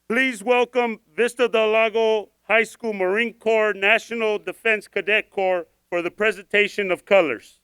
Please welcome Vista del Lago High School Marine Corps National Defense Cadet Corps for the presentation of colors.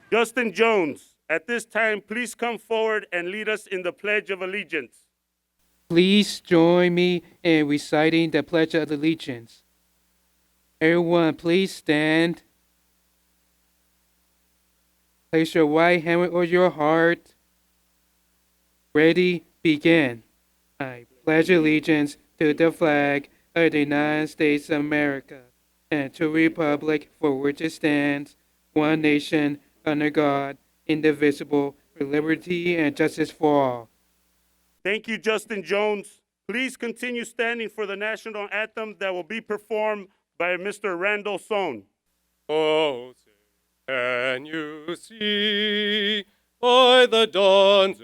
Justin Jones, at this time, please come forward and lead us in the Pledge of Allegiance. Please join me in reciting the Pledge of Allegiance. Everyone, please stand. Place your right hand on your heart. Ready, begin. I pledge allegiance to the flag of the United States of America and to the republic for which it stands, one nation, under God, indivisible, with liberty and justice for all. Thank you, Justin Jones. Please continue standing for the national anthem that will be performed by Mr. Randall Sohn. Oh, can you see by the dawn's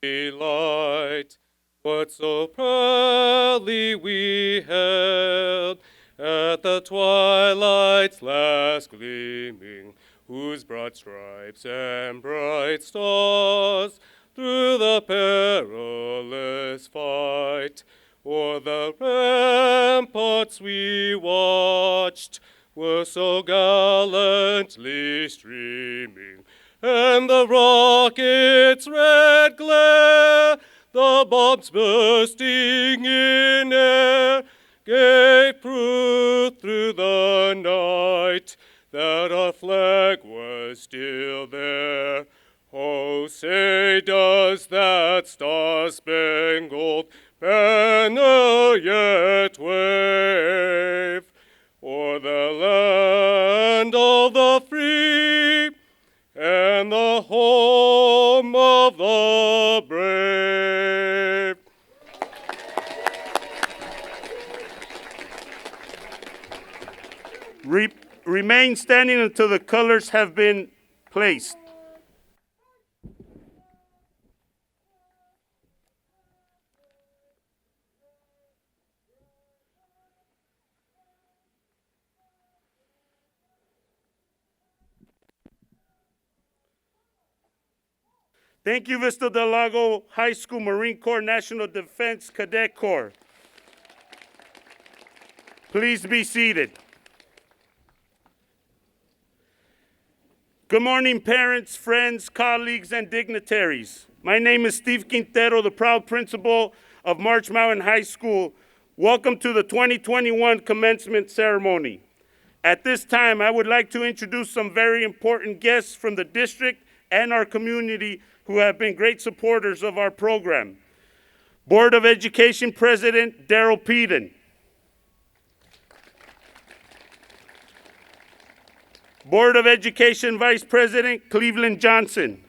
early light what so proudly we hailed at the twilight's last gleaming, whose broad stripes and bright stars through the perilous fight o'er the ramparts we watched were so gallantly streaming, and the rocket's red glare, the bombs bursting in air, gave proof through the night that our flag was still there. Oh, say does that star-spangled banner yet wave o'er the land of the free and the home of the brave? Remain standing until the colors have been placed. Thank you, Vista del Lago High School Marine Corps National Defense Cadet Corps. Please be seated. Good morning, parents, friends, colleagues, and dignitaries. My name is Steve Quintero, the proud principal of March Mountain High School. Welcome to the 2021 commencement ceremony. At this time, I would like to introduce some very important guests from the district and our community who have been great supporters of our program. Board of Education President Daryl Peden. Board of Education Vice President Cleveland Johnson.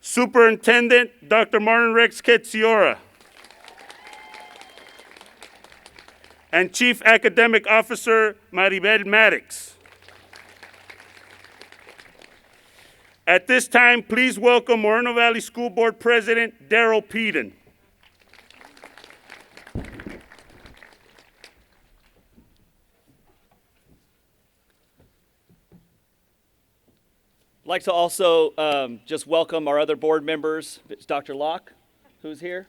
Superintendent Dr. Martin Rex Ketziora. And Chief Academic Officer Maribel Maddox. At this time, please welcome Moreno Valley School Board President Daryl Peden. I'd like to also just welcome our other board members. It's Dr. Locke, who's here,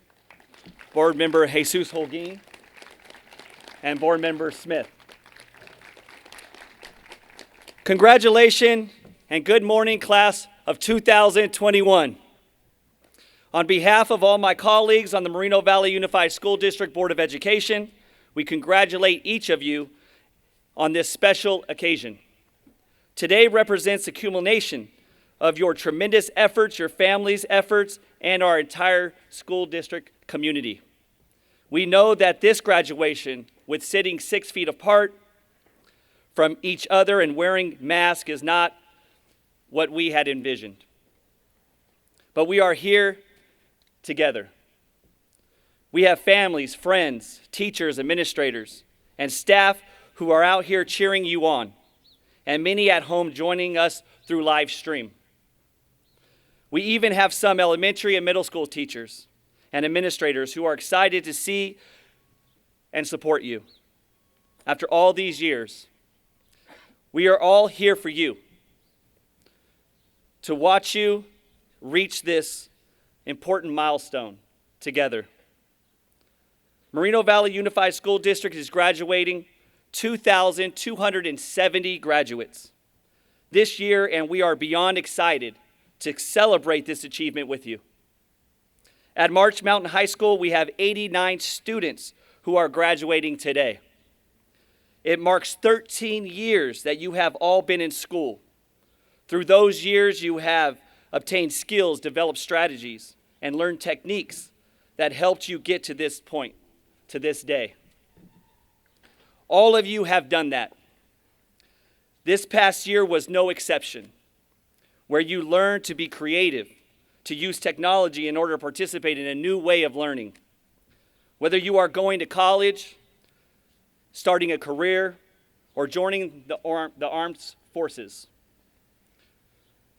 board member Jesus Holguin, and board member Smith. Congratulations and good morning, class of 2021. On behalf of all my colleagues on the Moreno Valley Unified School District Board of Education, we congratulate each of you on this special occasion. Today represents the culmination of your tremendous efforts, your family's efforts, and our entire school district community. We know that this graduation, with sitting 6 feet apart from each other and wearing masks is not what we had envisioned. But we are here together. We have families, friends, teachers, administrators, and staff who are out here cheering you on, and many at home joining us through live stream. We even have some elementary and middle school teachers and administrators who are excited to see and support you. After all these years, we are all here for you, to watch you reach this important milestone together. Moreno Valley Unified School District is graduating 2,270 graduates this year, and we are beyond excited to celebrate this achievement with you. At March Mountain High School, we have 89 students who are graduating today. It marks 13 years that you have all been in school. Through those years, you have obtained skills, developed strategies, and learned techniques that helped you get to this point, to this day. All of you have done that. This past year was no exception, where you learned to be creative, to use technology in order to participate in a new way of learning. Whether you are going to college, starting a career, or joining the armed forces,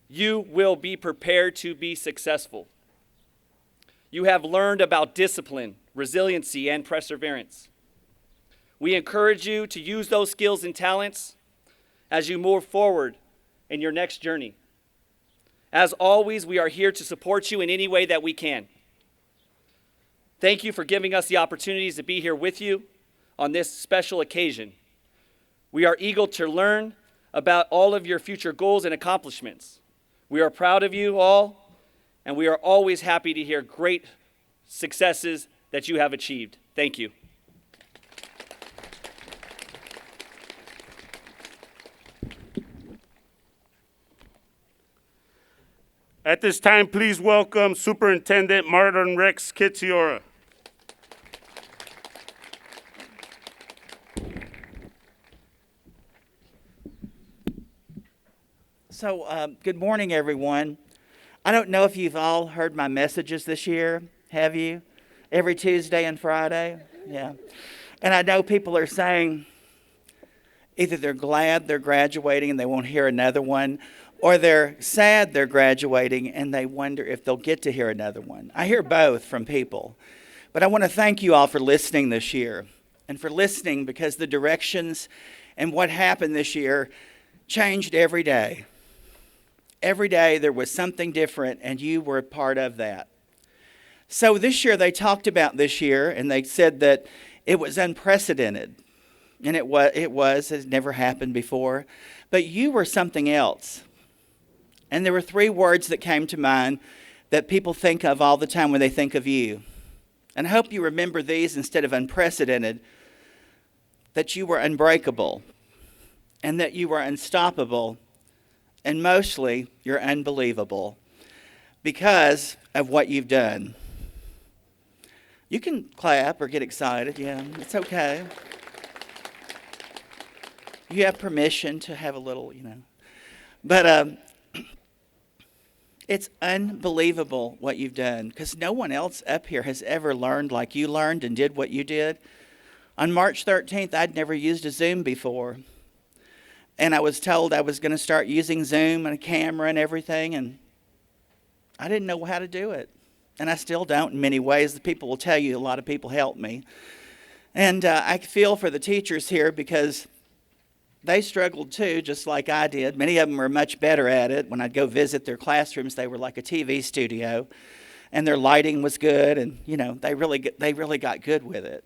you will be prepared to be successful. You have learned about discipline, resiliency, and perseverance. We encourage you to use those skills and talents as you move forward in your next journey. As always, we are here to support you in any way that we can. Thank you for giving us the opportunities to be here with you on this special occasion. We are eager to learn about all of your future goals and accomplishments. We are proud of you all, and we are always happy to hear great successes that you have achieved. Thank you. At this time, please welcome Superintendent Martin Rex Kitziora. So, good morning, everyone. I don't know if you've all heard my messages this year. Have you? Every Tuesday and Friday? Yeah. And I know people are saying either they're glad they're graduating and they won't hear another one, or they're sad they're graduating and they wonder if they'll get to hear another one. I hear both from people. But I want to thank you all for listening this year, and for listening because the directions and what happened this year changed every day. Every day there was something different, and you were a part of that. So this year they talked about this year, and they said that it was unprecedented. And it had never happened before. But you were something else. And there were 3 words that came to mind that people think of all the time when they think of you. And I hope you remember these instead of unprecedented, that you were unbreakable, and that you were unstoppable, and mostly you're unbelievable because of what you've done. You can clap or get excited, yeah, it's okay. You have permission to have a little, But it's unbelievable what you've done, because no one else up here has ever learned like you learned and did what you did. On March 13th, I'd never used a Zoom before. And I was told I was going to start using Zoom and a camera and everything, and I didn't know how to do it. And I still don't in many ways. The people will tell you a lot of people helped me. And I feel for the teachers here because they struggled too, just like I did. Many of them were much better at it. When I'd go visit their classrooms, they were like a TV studio, and their lighting was good, and they really got good with it.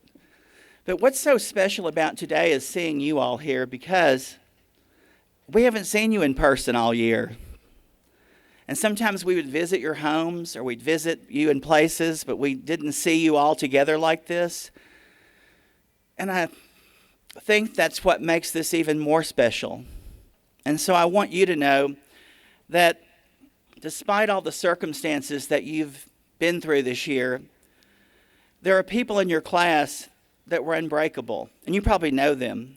But what's so special about today is seeing you all here, because we haven't seen you in person all year. And sometimes we would visit your homes or we'd visit you in places, but we didn't see you all together like this. And I think that's what makes this even more special. And so I want you to know that despite all the circumstances that you've been through this year, there are people in your class that were unbreakable, and you probably know them.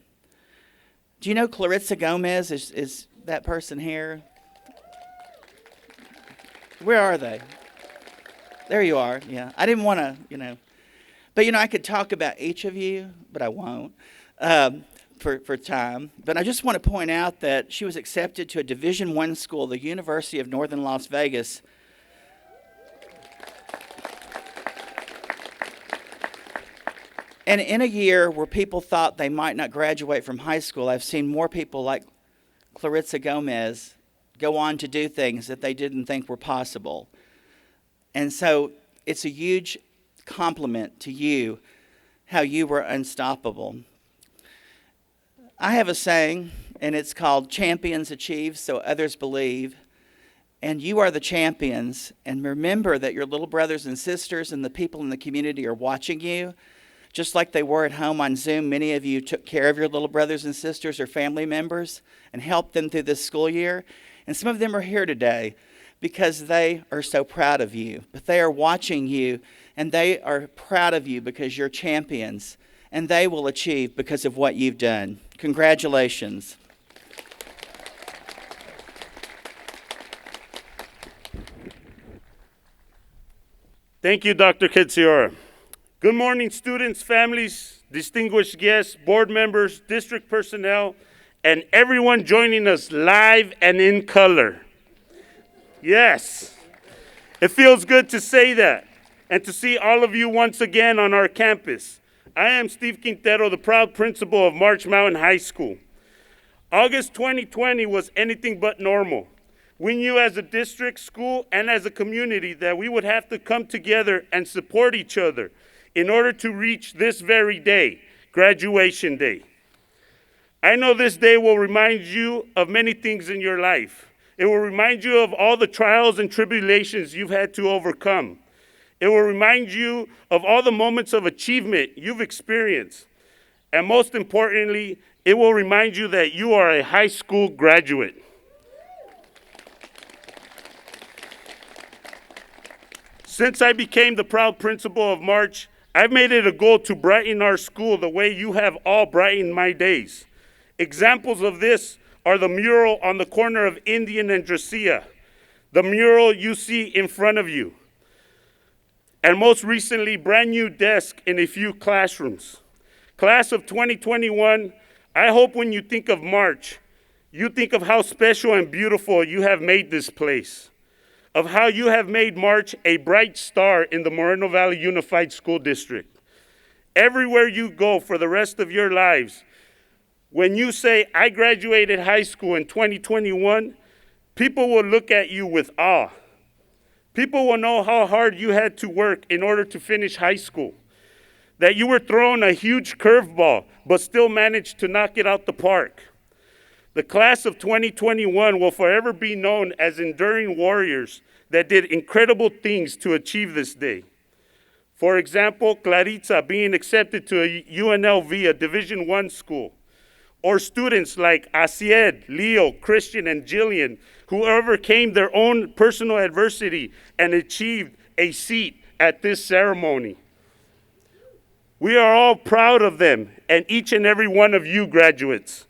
Do you know Clarissa Gomez is that person here? Where are they? There you are. Yeah. I didn't want to, But, I could talk about each of you, but I won't for time. But I just want to point out that she was accepted to a Division I school, the University of Northern Las Vegas. And in a year where people thought they might not graduate from high school, I've seen more people like Clarissa Gomez go on to do things that they didn't think were possible. And so it's a huge compliment to you how you were unstoppable. I have a saying, and it's called champions achieve so others believe. And you are the champions. And remember that your little brothers and sisters and the people in the community are watching you. Just like they were at home on Zoom, many of you took care of your little brothers and sisters or family members and helped them through this school year. And some of them are here today because they are so proud of you. But they are watching you, and they are proud of you because you're champions, and they will achieve because of what you've done. Congratulations. Thank you, Dr. Ketsiora. Good morning, students, families, distinguished guests, board members, district personnel, and everyone joining us live and in color. Yes, it feels good to say that and to see all of you once again on our campus. I am Steve Quintero, the proud principal of March Mountain High School. August 2020 was anything but normal. We knew as a district, school, and as a community that we would have to come together and support each other in order to reach this very day, graduation day. I know this day will remind you of many things in your life. It will remind you of all the trials and tribulations you've had to overcome. It will remind you of all the moments of achievement you've experienced. And most importantly, it will remind you that you are a high school graduate. Since I became the proud principal of March, I've made it a goal to brighten our school the way you have all brightened my days. Examples of this are the mural on the corner of Indian and Dracia, the mural you see in front of you, and most recently, brand new desk in a few classrooms. Class of 2021, I hope when you think of March, you think of how special and beautiful you have made this place, of how you have made March a bright star in the Moreno Valley Unified School District. Everywhere you go for the rest of your lives, when you say, I graduated high school in 2021, people will look at you with awe. People will know how hard you had to work in order to finish high school, that you were thrown a huge curveball, but still managed to knock it out the park. The class of 2021 will forever be known as enduring warriors that did incredible things to achieve this day. For example, Claritza being accepted to a UNLV, a Division I school, or students like Asied, Leo, Christian, and Jillian, who overcame their own personal adversity and achieved a seat at this ceremony. We are all proud of them and each and every one of you graduates.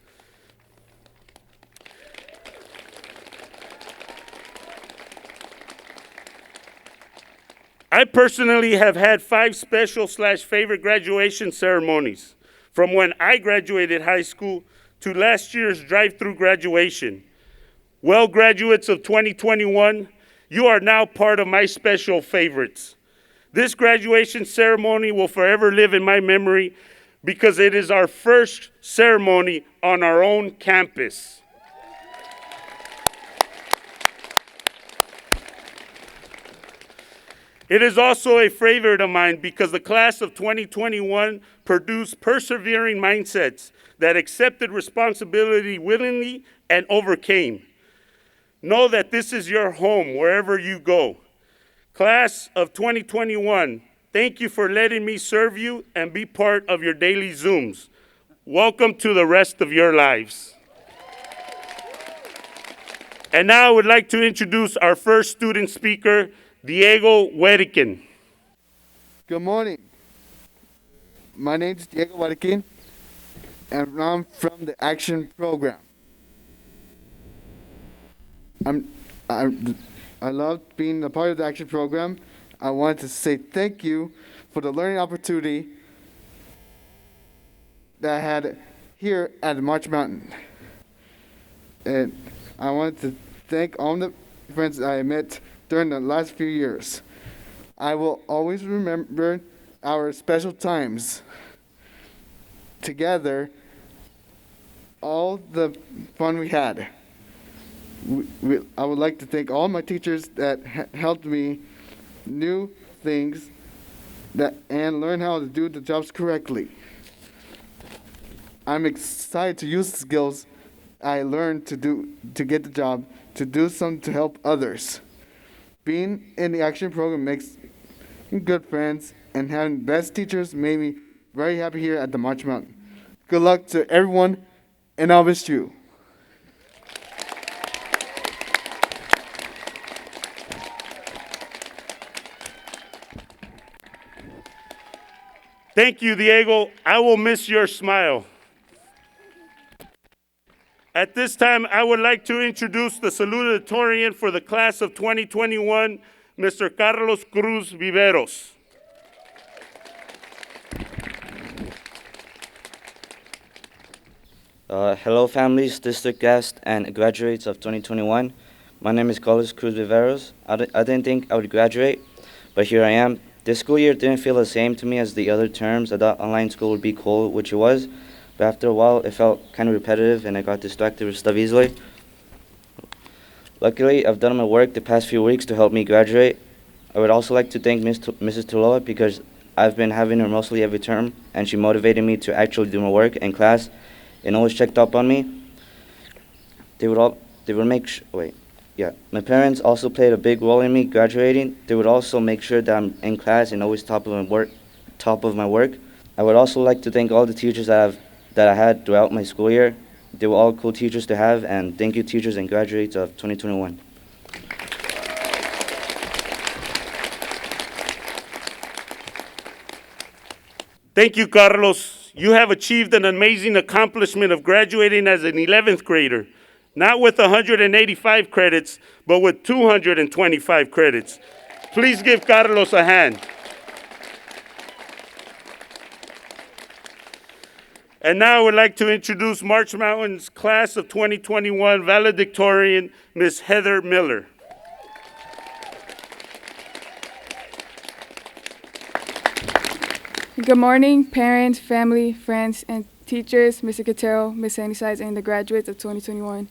I personally have had 5 special/favorite graduation ceremonies, from when I graduated high school to last year's drive-through graduation. Well, graduates of 2021, you are now part of my special favorites. This graduation ceremony will forever live in my memory because it is our first ceremony on our own campus. It is also a favorite of mine because the class of 2021 produced persevering mindsets that accepted responsibility willingly and overcame. Know that this is your home wherever you go. Class of 2021, thank you for letting me serve you and be part of your daily Zooms. Welcome to the rest of your lives. And now I would like to introduce our first student speaker, Diego Hueriquín. Good morning. My name is Diego Hueriquín and I'm from the Action Program. I love being a part of the Action Program. I want to say thank you for the learning opportunity that I had here at March Mountain. And I want to thank all the friends I met during the last few years. I will always remember our special times together, all the fun we had. I would like to thank all my teachers that helped me new things and learn how to do the jobs correctly. I'm excited to use the skills I learned to get the job, to do something to help others. Being in the Action Program makes good friends, and having best teachers made me very happy here at the March Mountain. Good luck to everyone, and I'll miss you. Thank you, Diego. I will miss your smile. At this time, I would like to introduce the salutatorian for the class of 2021, Mr. Carlos Cruz Viveros. Hello, families, district guests, and graduates of 2021. My name is Carlos Cruz Viveros. I didn't think I would graduate, but here I am. This school year didn't feel the same to me as the other terms. I thought online school would be cool, which it was, but after a while, it felt kind of repetitive, and I got distracted with stuff easily. Luckily, I've done my work the past few weeks to help me graduate. I would also like to thank Mrs. Tuloa because I've been having her mostly every term, and she motivated me to actually do my work in class and always checked up on me. My parents also played a big role in me graduating. They would also make sure that I'm in class and always top of my work. I would also like to thank all the teachers that I had throughout my school year. They were all cool teachers to have, and thank you, teachers and graduates of 2021. Thank you, Carlos. You have achieved an amazing accomplishment of graduating as an 11th grader, not with 185 credits, but with 225 credits. Please give Carlos a hand. And now I would like to introduce March Mountain's class of 2021 valedictorian, Ms. Heather Miller. Good morning, parents, family, friends, and teachers, Mr. Catero, Ms. Sandysides, and the graduates of 2021.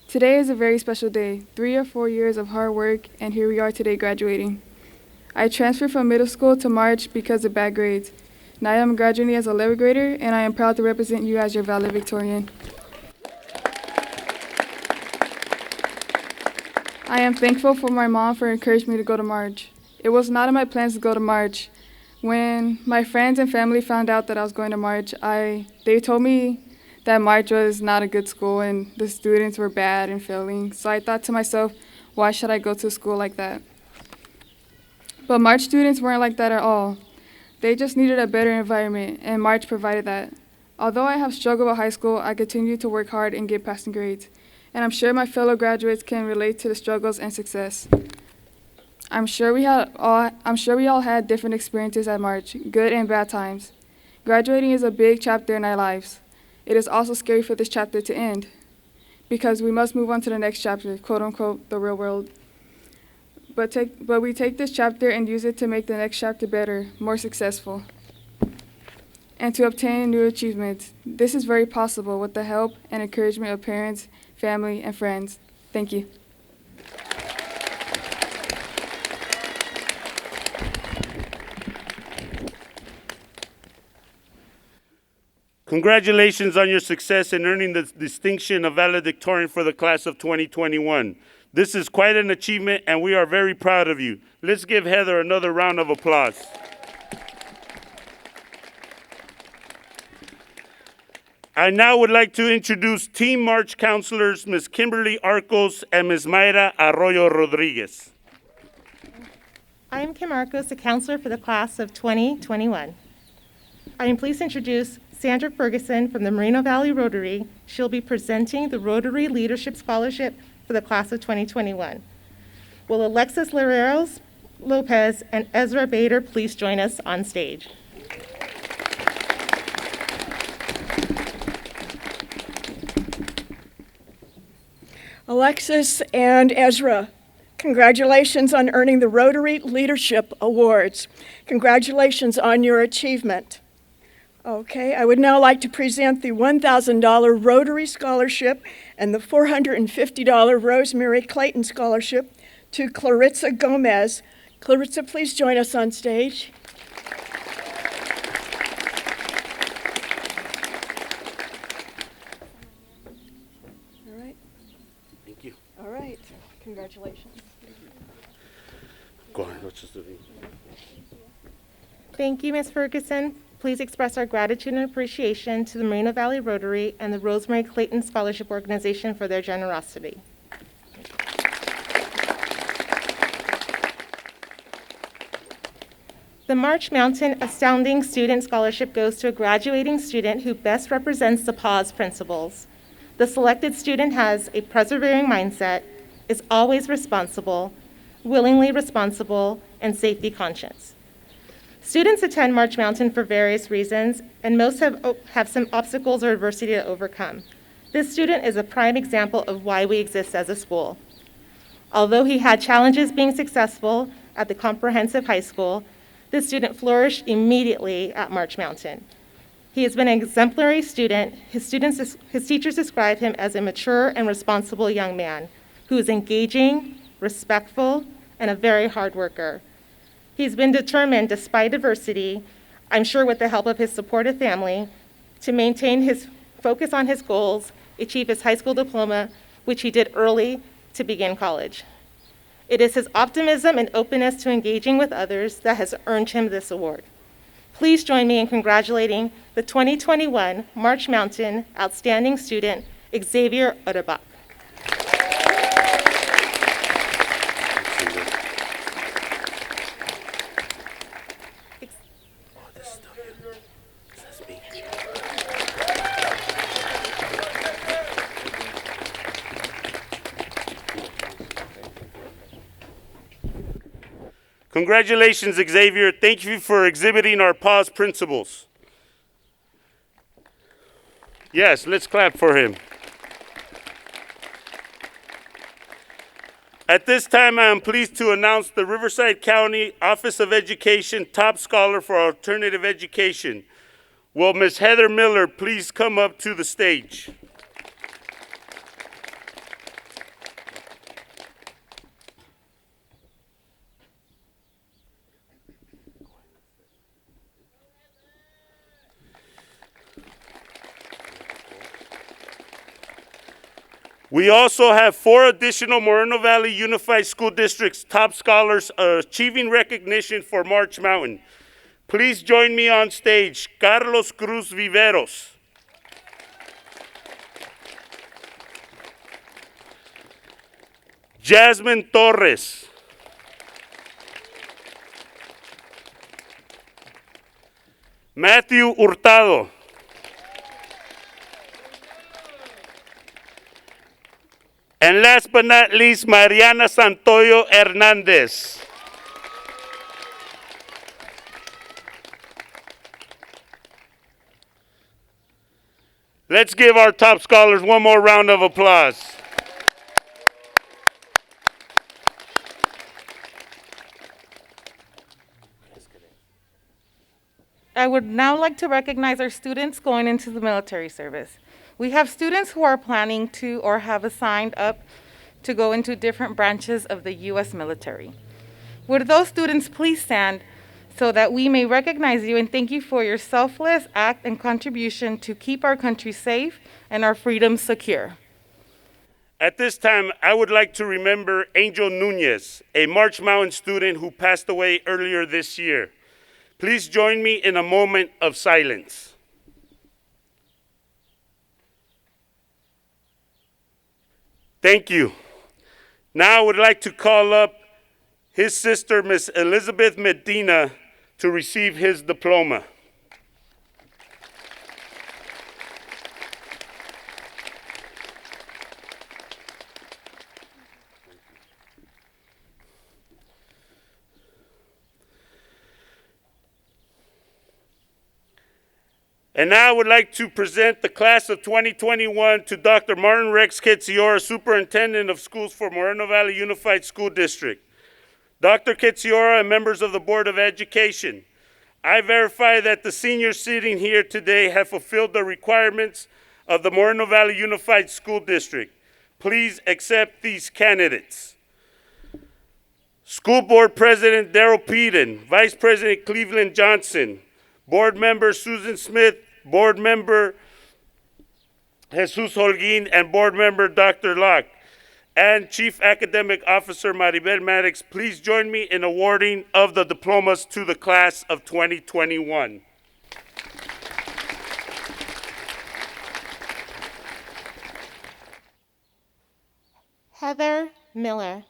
Today is a very special day, 3 or 4 years of hard work, and here we are today graduating. I transferred from middle school to March because of bad grades. Now I am graduating as a 11th grader, and I am proud to represent you as your valedictorian. I am thankful for my mom for encouraging me to go to March. It was not in my plans to go to March. When my friends and family found out that I was going to March, they told me that March was not a good school and the students were bad and failing. So I thought to myself, why should I go to a school like that? But March students weren't like that at all. They just needed a better environment, and March provided that. Although I have struggled with high school, I continue to work hard and get passing grades. And I'm sure my fellow graduates can relate to the struggles and success. I'm sure we all had different experiences at March, good and bad times. Graduating is a big chapter in our lives. It is also scary for this chapter to end, because we must move on to the next chapter, quote unquote, the real world. But we take this chapter and use it to make the next chapter better, more successful, and to obtain new achievements. This is very possible with the help and encouragement of parents, family, and friends. Thank you. Congratulations on your success in earning the distinction of valedictorian for the class of 2021. This is quite an achievement, and we are very proud of you. Let's give Heather another round of applause. I now would like to introduce Team March counselors, Ms. Kimberly Arcos and Ms. Mayra Arroyo Rodriguez. I am Kim Arcos, a counselor for the class of 2021. I am pleased to introduce Sandra Ferguson from the Moreno Valley Rotary. She'll be presenting the Rotary Leadership Scholarship for the class of 2021. Will Alexis Lareros Lopez and Ezra Bader please join us on stage? Alexis and Ezra, congratulations on earning the Rotary Leadership Awards. Congratulations on your achievement. Okay, I would now like to present the $1,000 Rotary Scholarship and the $450 Rosemary Clayton Scholarship to Claritza Gomez. Claritza, please join us on stage. All right. Thank you. All right. Congratulations. Go ahead, let's just do it. Thank you, Ms. Ferguson. Please express our gratitude and appreciation to the Moreno Valley Rotary and the Rosemary Clayton Scholarship Organization for their generosity. The March Mountain Astounding Student Scholarship goes to a graduating student who best represents the PAWS principles. The selected student has a persevering mindset, is always responsible, willingly responsible, and safety conscious. Students attend March Mountain for various reasons, and most have some obstacles or adversity to overcome. This student is a prime example of why we exist as a school. Although he had challenges being successful at the comprehensive high school, this student flourished immediately at March Mountain. He has been an exemplary student. His teachers describe him as a mature and responsible young man who is engaging, respectful, and a very hard worker. He's been determined, despite adversity, I'm sure with the help of his supportive family, to maintain his focus on his goals, achieve his high school diploma, which he did early to begin college. It is his optimism and openness to engaging with others that has earned him this award. Please join me in congratulating the 2021 March Mountain Outstanding Student, Xavier Oderbach. Congratulations, Xavier. Thank you for exhibiting our PAWS principles. Yes, let's clap for him. At this time, I am pleased to announce the Riverside County Office of Education Top Scholar for Alternative Education. Will Ms. Heather Miller please come up to the stage? We also have 4 additional Moreno Valley Unified School District's top scholars achieving recognition for March Mountain. Please join me on stage. Carlos Cruz Viveros. Jasmine Torres. Matthew Hurtado. And last but not least, Mariana Santoyo Hernandez. Let's give our top scholars one more round of applause. I would now like to recognize our students going into the military service. We have students who are planning to or have assigned up to go into different branches of the U.S. military. Would those students please stand so that we may recognize you and thank you for your selfless act and contribution to keep our country safe and our freedoms secure. At this time, I would like to remember Angel Nunez, a March Mountain student who passed away earlier this year. Please join me in a moment of silence. Thank you. Now I would like to call up his sister, Miss Elizabeth Medina, to receive his diploma. And now I would like to present the class of 2021 to Dr. Martin Rex Ketziora, Superintendent of Schools for Moreno Valley Unified School District. Dr. Ketziora and members of the Board of Education, I verify that the seniors sitting here today have fulfilled the requirements of the Moreno Valley Unified School District. Please accept these candidates. School Board President Darrell Peden, Vice President Cleveland Johnson, Board Member Susan Smith, Board Member Jesus Holguin, and Board Member Dr. Locke, and Chief Academic Officer Maribel Maddox. Please join me in awarding of the diplomas to the class of 2021. Heather Miller.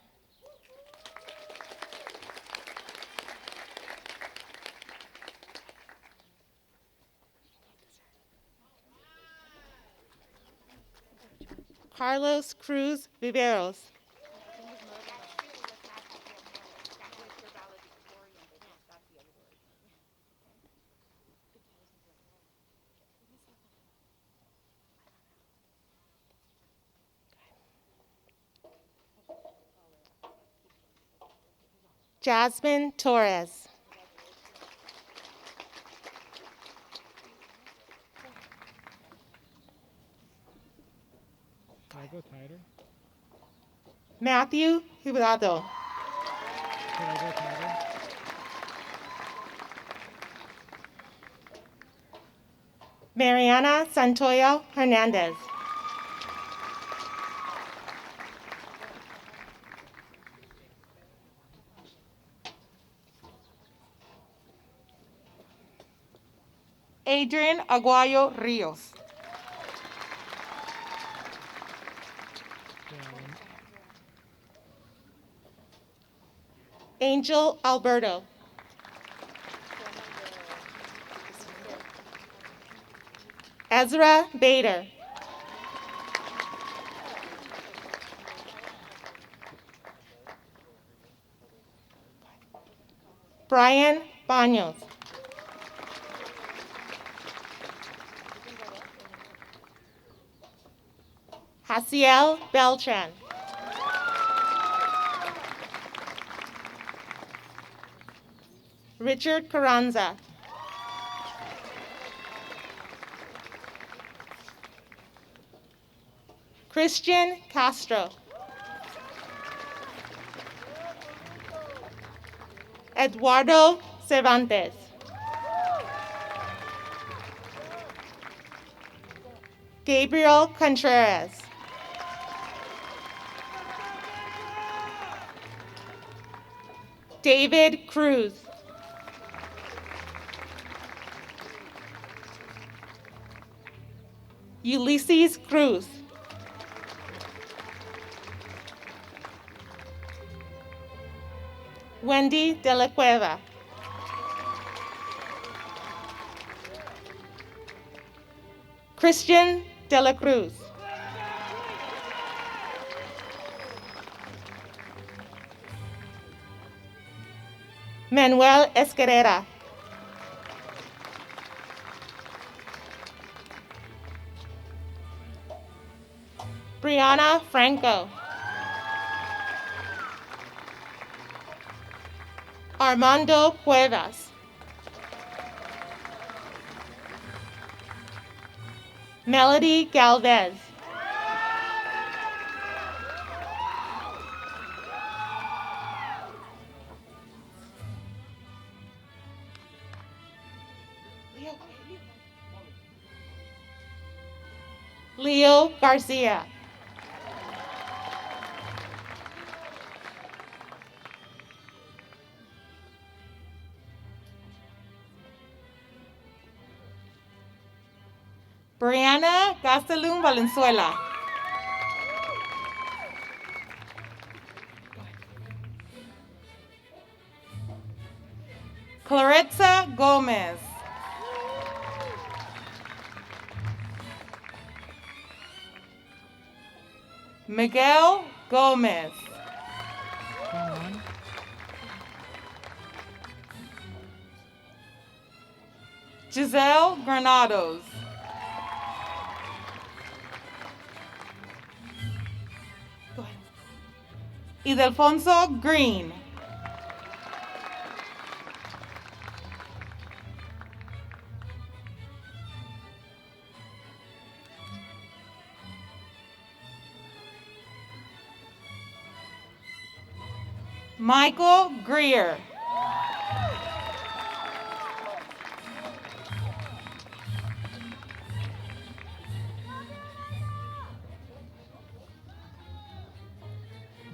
Carlos Cruz Viveros. Jasmine Torres. Can I go tighter? Matthew Hurtado. Can I go tighter? Mariana Santoyo Hernandez. Adrian Aguayo Rios. Angel Alberto. Ezra Bader. Brian Baños. Haciel Beltran. Richard Carranza. Christian Castro. Eduardo Cervantes. Gabriel Contreras. David Cruz. Ulysses Cruz. Wendy De La Cueva. Christian De La Cruz. Manuel Escarrera. Brianna Franco. Armando Cuevas. Melody Galvez. Leo Garcia. Brianna Gastelum Valenzuela. Clarissa Gomez. Miguel Gomez. Giselle Granados. Go ahead. Idelfonso Green. Michael Greer.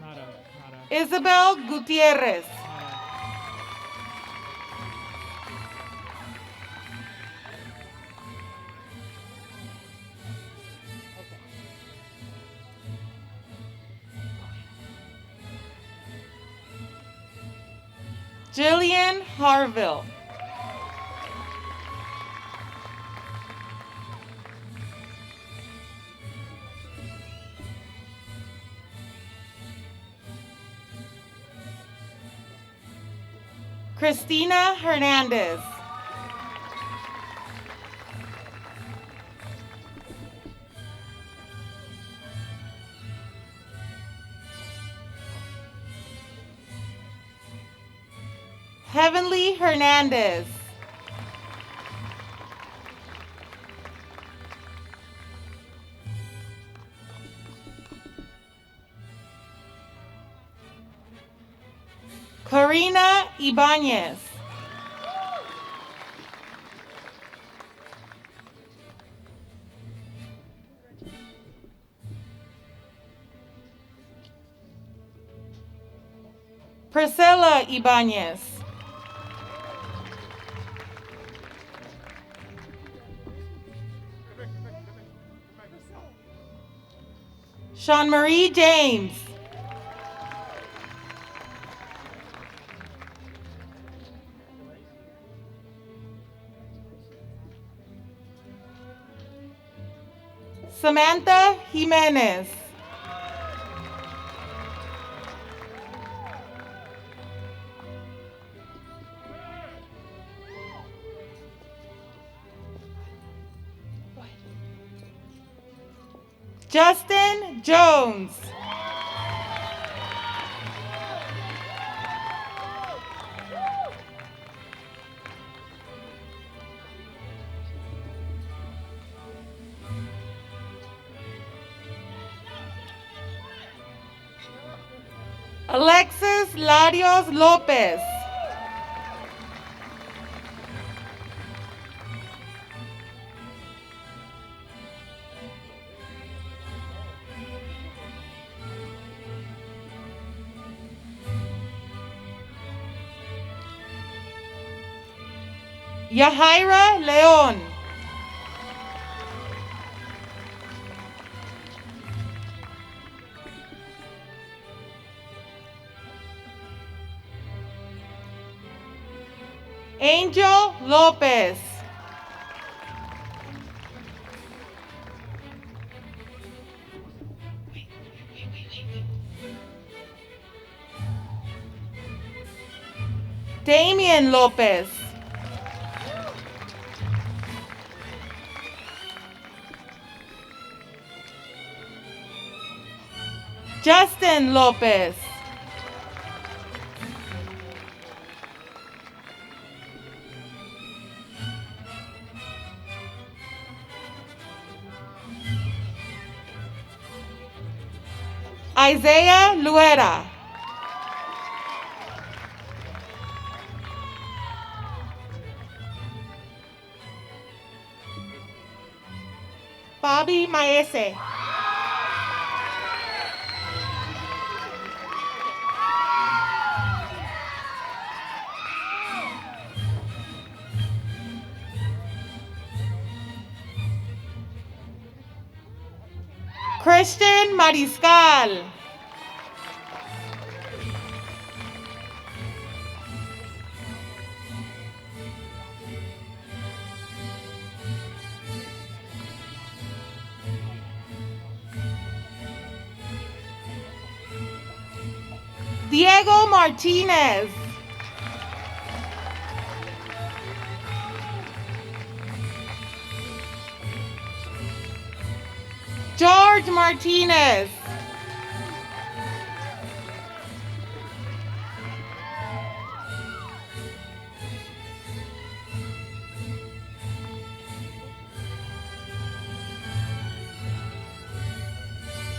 Nada. Isabel Gutierrez. Jillian Harville. Christina Hernandez. Heavenly Hernandez. Karina Ibanez. Priscilla Ibanez. Sean Marie James. Samantha Jimenez. Justin Jones. Alexis Larios Lopez. Yahaira León. Angel Lopez. Damian Lopez. Justin Lopez. Isaiah Luera. Bobby Maese. Christian Mariscal. Diego Martinez. George Martinez.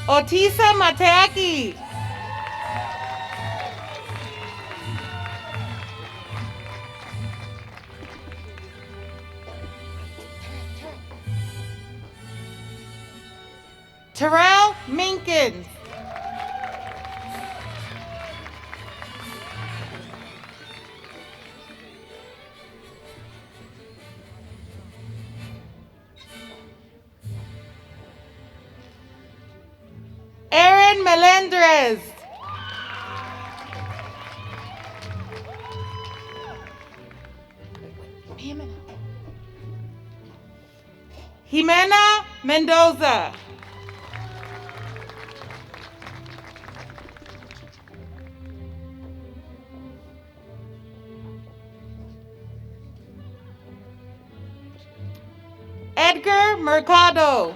Otisa Mateaki. Terrell Minkins. Aaron Melendrez. Jimena Mendoza. Edgar Mercado.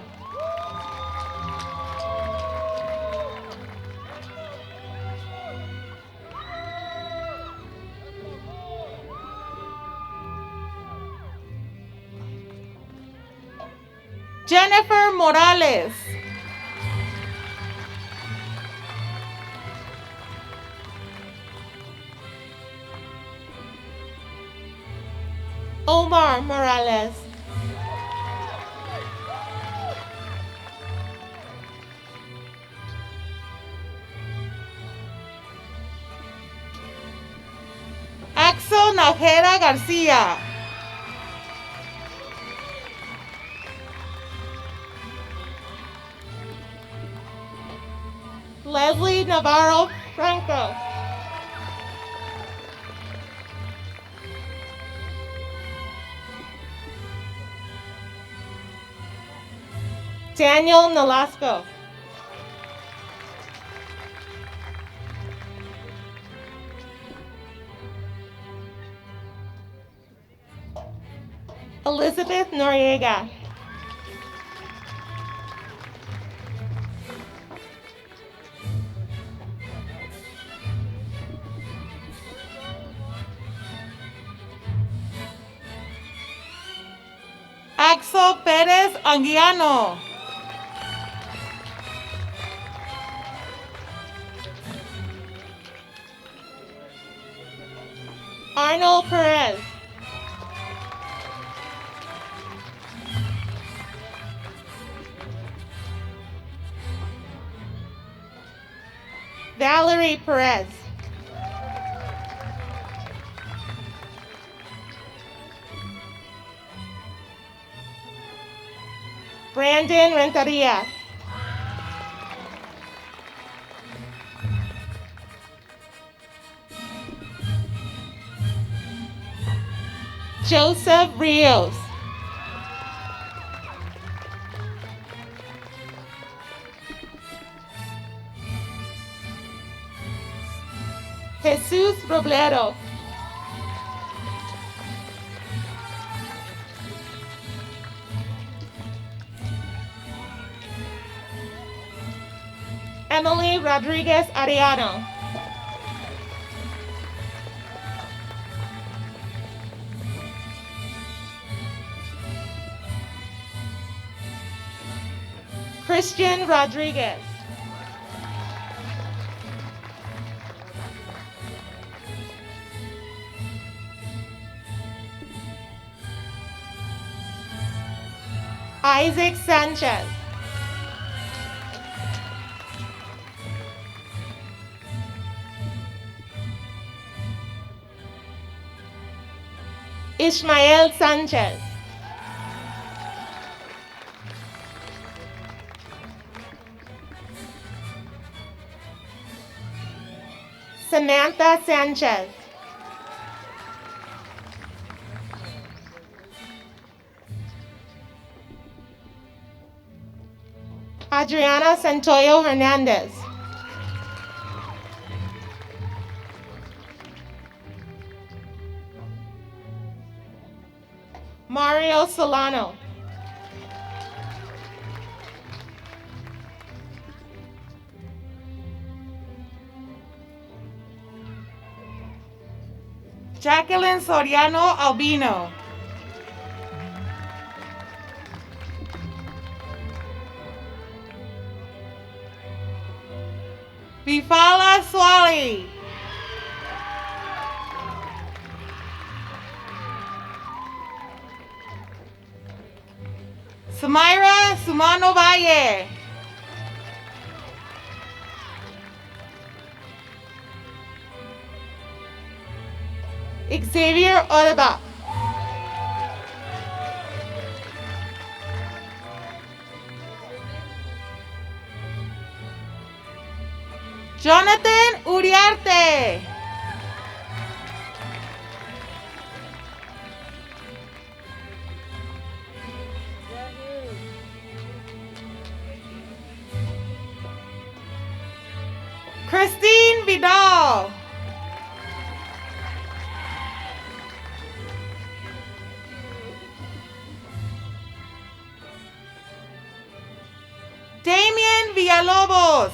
Jennifer Morales. Omar Morales. Axel Najera Garcia. Leslie Navarro Franco. Daniel Nolasco. Elizabeth Noriega. Axel Perez Anguiano. Arnold Perez. Valerie Perez. Brandon Renteria. Joseph Rios. Jesus Robledo. Emily Rodriguez Ariano. Christian Rodriguez. Isaac Sanchez. Ishmael Sanchez. Samantha Sanchez. Adriana Santoyo Hernandez. Mario Solano. Jacqueline Soriano Albino. Bifala Swali. Samira Sumano Valle. Xavier Odeba. Jonathan Uriarte. Christine Vidal. Damien Villalobos.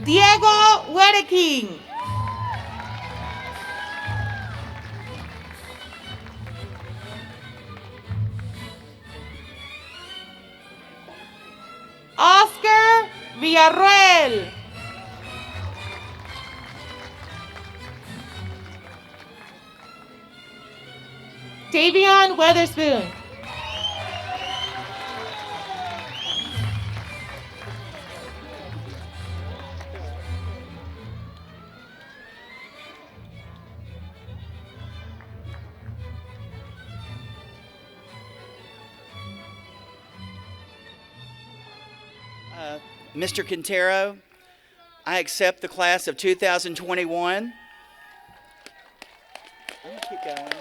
Diego Wedeking. Oscar Villarroel. Davion Weatherspoon. Mr. Quintero, I accept the class of 2021. I'm gonna keep going.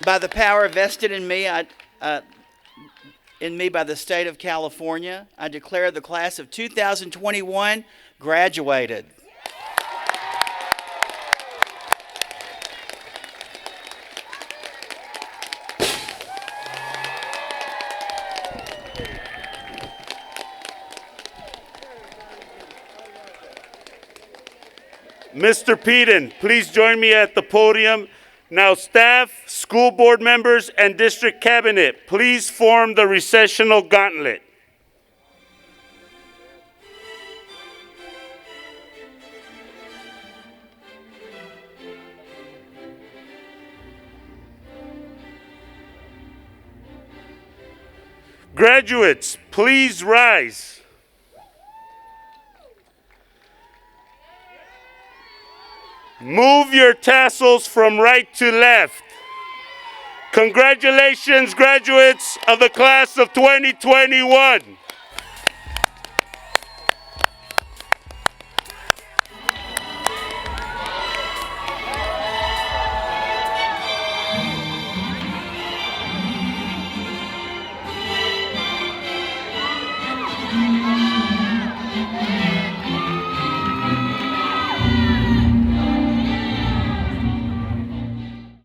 By the power vested in me, by the state of California, I declare the class of 2021 graduated. Mr. Peden, please join me at the podium. Now, staff, school board members, and district cabinet, please form the recessional gauntlet. Graduates, please rise. Move your tassels from right to left. Congratulations, graduates of the class of 2021.